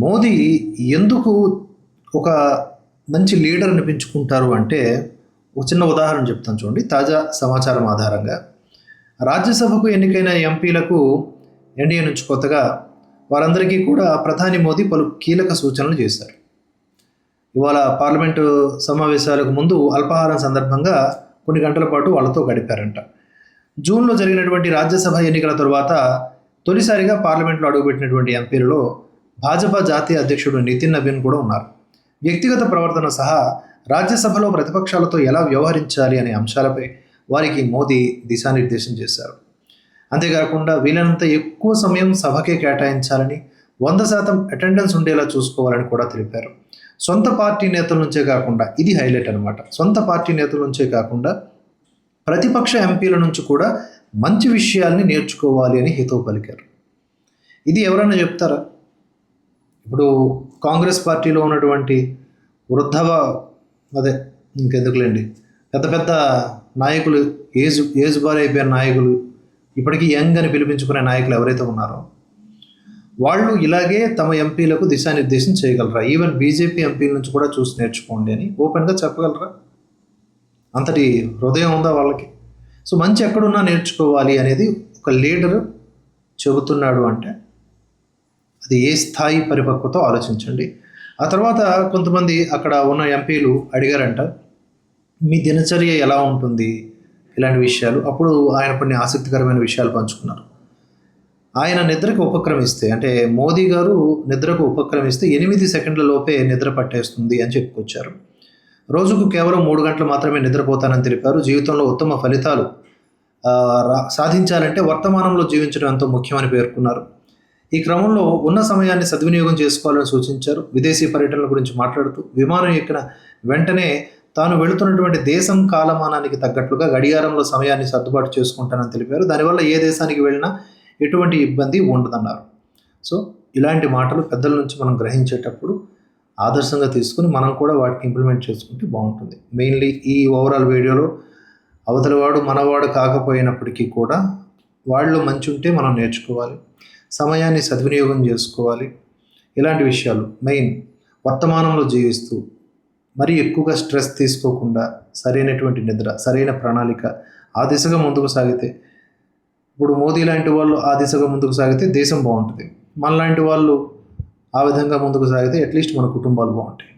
మోదీ ఎందుకు ఒక మంచి లీడర్ అనిపించుకుంటారు అంటే, ఒక చిన్న ఉదాహరణ చెప్తాను చూడండి. తాజా సమాచారం ఆధారంగా రాజ్యసభకు ఎన్నికైన ఎంపీలకు ఎన్డీఏ నుంచి కొత్తగా వారందరికీ కూడా ప్రధాని మోదీ పలు కీలక సూచనలు చేశారు. ఇవాళ పార్లమెంటు సమావేశాలకు ముందు అల్పాహారం సందర్భంగా కొన్ని గంటల పాటు వాళ్ళతో గడిపారంట. జూన్లో జరిగినటువంటి రాజ్యసభ ఎన్నికల తరువాత తొలిసారిగా పార్లమెంట్లో అడుగుపెట్టినటువంటి ఎంపీలలో భాజపా జాతీయ అధ్యక్షుడు నితిన్ నవీన్ కూడా ఉన్నారు. వ్యక్తిగత ప్రవర్తన సహా రాజ్యసభలో ప్రతిపక్షాలతో ఎలా వ్యవహరించాలి అనే అంశాలపై వారికి మోదీ దిశానిర్దేశం చేశారు. అంతేకాకుండా వీలైనంత ఎక్కువ సమయం సభకే కేటాయించాలని, 100% అటెండెన్స్ ఉండేలా చూసుకోవాలని కూడా తెలిపారు. సొంత పార్టీ నేతల నుంచే కాకుండా, ఇది హైలైట్ అనమాట, సొంత పార్టీ నేతల నుంచే కాకుండా ప్రతిపక్ష ఎంపీల నుంచి కూడా మంచి విషయాల్ని నేర్చుకోవాలి అని హితవు పలికారు. ఇది ఎవరైనా చెప్తారా? ఇప్పుడు కాంగ్రెస్ పార్టీలో ఉన్నటువంటి అదే ఇంకెందుకులేండి, పెద్ద పెద్ద నాయకులు, ఏజ్ బార్ అయిపోయిన నాయకులు, ఇప్పటికీ యంగ్ అని పిలిపించుకునే నాయకులు ఎవరైతే ఉన్నారో వాళ్ళు ఇలాగే తమ ఎంపీలకు దిశానిర్దేశం చేయగలరా? ఈవెన్ బీజేపీ ఎంపీల నుంచి కూడా చూసి నేర్చుకోండి అని ఓపెన్గా చెప్పగలరా? అంతటి హృదయం ఉందా వాళ్ళకి? సో మంచి ఎక్కడున్నా నేర్చుకోవాలి అనేది ఒక లీడరు చెబుతున్నాడు అంటే అది ఏ స్థాయి పరిపక్వతో ఆలోచించండి. ఆ తర్వాత కొంతమంది అక్కడ ఉన్న ఎంపీలు అడిగారంట, మీ దినచర్య ఎలా ఉంటుంది, ఇలాంటి విషయాలు. అప్పుడు ఆయన కొన్ని ఆసక్తికరమైన విషయాలు పంచుకున్నారు. ఆయన నిద్రకు ఉపక్రమిస్తే, అంటే మోదీ గారు నిద్రకు ఉపక్రమిస్తే 8 సెకండ్ల లోపే నిద్ర పట్టేస్తుంది అని చెప్పుకొచ్చారు. రోజుకు కేవలం 3 గంటలు మాత్రమే నిద్రపోతానని తెలిపారు. జీవితంలో ఉత్తమ ఫలితాలు సాధించాలంటే వర్తమానంలో జీవించడం ఎంతో ముఖ్యమని పేర్కొన్నారు. ఈ క్రమంలో ఉన్న సమయాన్ని సద్వినియోగం చేసుకోవాలని సూచించారు. విదేశీ పర్యటనల గురించి మాట్లాడుతూ విమానం ఎక్కిన వెంటనే తాను వెళుతున్నటువంటి దేశం కాలమానానికి తగ్గట్లుగా గడియారంలో సమయాన్ని సర్దుబాటు చేసుకుంటానని తెలిపారు. దానివల్ల ఏ దేశానికి వెళ్ళినా ఎటువంటి ఇబ్బంది ఉండదన్నారు. సో ఇలాంటి మాటలు పెద్దల నుంచి మనం గ్రహించేటప్పుడు ఆదర్శంగా తీసుకుని మనం కూడా వాటిని ఇంప్లిమెంట్ చేసుకుంటే బాగుంటుంది. మెయిన్లీ ఈ ఓవరాల్ వీడియోలో అవతలవాడు మనవాడు కాకపోయినప్పటికీ కూడా వాళ్ళు మంచి ఉంటే మనం నేర్చుకోవాలి, సమయాన్ని సద్వినియోగం చేసుకోవాలి. ఇలాంటి విషయాలు మెయిన్ వర్తమానంలో జీవిస్తూ మరీ ఎక్కువగా స్ట్రెస్ తీసుకోకుండా సరైనటువంటి నిద్ర, సరైన ప్రణాళిక, ఆ దిశగా ముందుకు సాగితే, ఇప్పుడు మోదీ లాంటి వాళ్ళు ఆ దిశగా ముందుకు సాగితే దేశం బాగుంటుంది. మనలాంటి వాళ్ళు ఆ విధంగా ముందుకు సాగితే అట్లీస్ట్ మన కుటుంబాలు బాగుంటాయి.